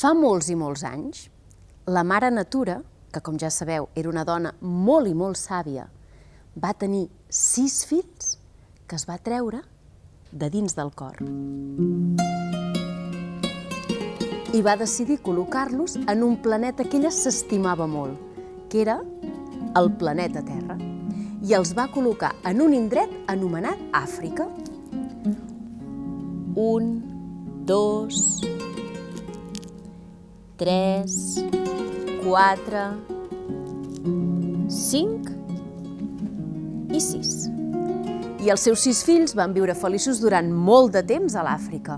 Fa molts i molts anys, la mare natura, que com ja sabeu era una dona molt i molt sàvia, va tenir 6 fills que es va treure de dins del cor. I va decidir col·locar-los en un planeta que ella s'estimava molt, que era el planeta Terra, i els va col·locar en un indret anomenat Àfrica. 1, 2, 3, 4, 5 i 6. I els seus 6 fills van viure feliços durant molt de temps a l'Àfrica,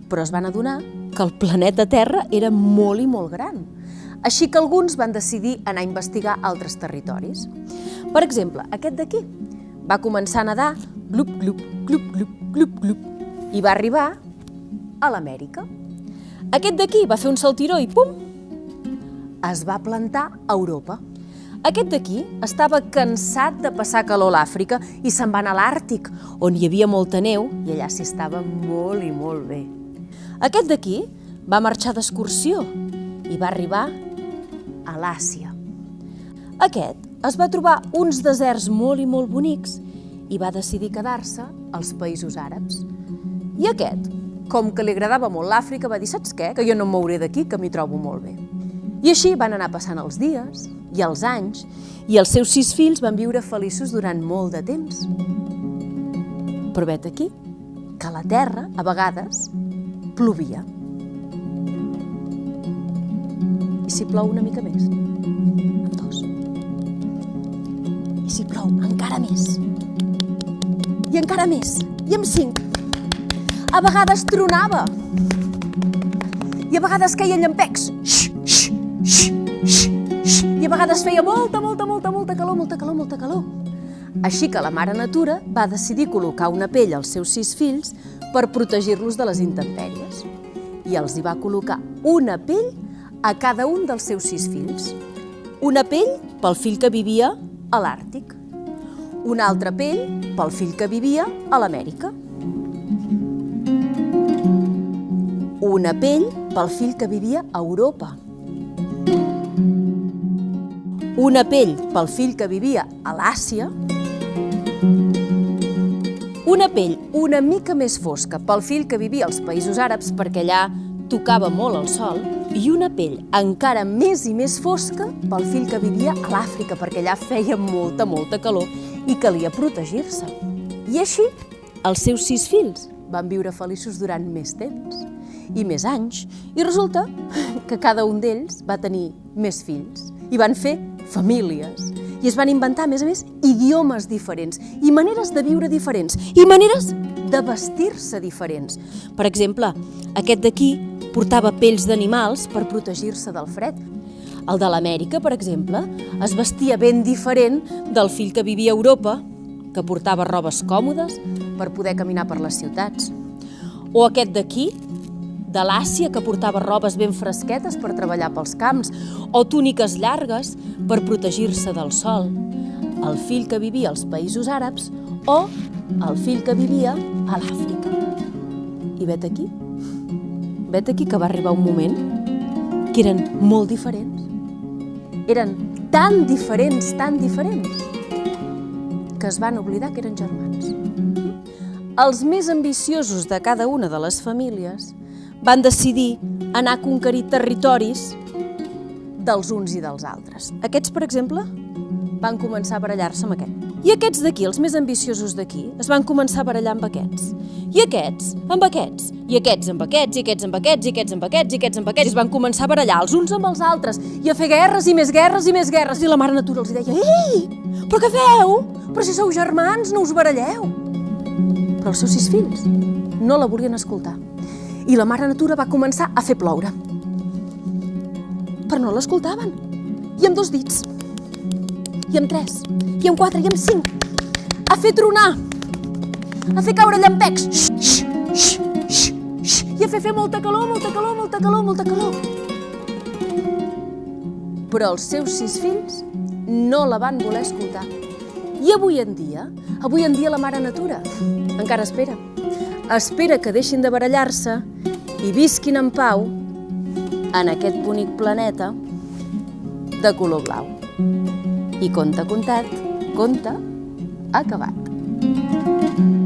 però es van adonar que el planeta Terra era molt i molt gran. Així que alguns van decidir anar a investigar altres territoris. Per exemple, aquest d'aquí va començar a nedar glup, glup, glup, glup, glup, glup, i va arribar a l'Amèrica. Aquest d'aquí va fer un saltiró i pum! Es va plantar a Europa. Aquest d'aquí estava cansat de passar calor a l'Àfrica i se'n va anar a l'Àrtic, on hi havia molta neu i allà s'hi estava molt i molt bé. Aquest d'aquí va marxar d'excursió i va arribar a l'Àsia. Aquest es va trobar uns deserts molt i molt bonics i va decidir quedar-se als països àrabs. I aquest, com que li agradava molt l'Àfrica, va dir: saps què? Que jo no em mouré d'aquí, que m'hi trobo molt bé. I així van anar passant els dies i els anys i els seus 6 fills van viure feliços durant molt de temps. Però vet aquí que a la Terra, a vegades, plovia. I si plou una mica més? Amb 2. I si plou encara més? I encara més? I amb 5? A vegades tronava. I a vegades queien llampecs. I a vegades feia molta calor. Així que la mare natura va decidir col·locar una pell als seus 6 fills per protegir-los de les intempèries. I els hi va col·locar una pell a cada un dels seus 6 fills. Una pell pel fill que vivia a l'Àrtic. Una altra pell pel fill que vivia a l'Amèrica. Una pell pel fill que vivia a Europa. Una pell pel fill que vivia a l'Àsia. Una pell una mica més fosca pel fill que vivia als països àrabs, perquè allà tocava molt el sol, i una pell encara més i més fosca pel fill que vivia a l'Àfrica, perquè allà feia molta calor i calia protegir-se. I així, els seus 6 fills van viure feliços durant més temps i més anys, i resulta que cada un d'ells va tenir més fills i van fer famílies i es van inventar, a més, idiomes diferents i maneres de viure diferents i maneres de vestir-se diferents. Per exemple, aquest d'aquí portava pells d'animals per protegir-se del fred. El de l'Amèrica, per exemple, es vestia ben diferent del fill que vivia a Europa, que portava robes còmodes per poder caminar per les ciutats. O aquest d'aquí, de l'Àsia, que portava robes ben fresquetes per treballar pels camps, o túniques llargues per protegir-se del sol. El fill que vivia als països àrabs o el fill que vivia a l'Àfrica. I vet aquí que va arribar un moment que eren molt diferents. Eren tan diferents, que es van oblidar que eren germans. Els més ambiciosos de cada una de les famílies van decidir anar a conquerir territoris dels uns i dels altres. Aquests, per exemple, van començar a barallar-se amb aquest. I aquests d'aquí, els més ambiciosos d'aquí, es van començar a barallar amb aquests. I aquests amb aquests. I aquests amb aquests, i aquests amb aquests, i aquests amb aquests, i aquests amb aquests. I es van començar a barallar els uns amb els altres i a fer guerres i més guerres i més guerres. I la mare natura els deia: ei, però què feu? Però si sou germans, no us baralleu. Però els seus 6 fills no la volien escoltar. I la mare natura va començar a fer ploure. Però no l'escoltaven. I amb 2 dits. I amb 3. I amb 4. I amb 5. A fer tronar. A fer caure llampecs. I a fer molta calor. Però els seus 6 fills no la van voler escoltar. I avui en dia la mare natura encara espera que deixin de barallar-se i visquin en pau en aquest bonic planeta de color blau. I conte contat, conte acabat.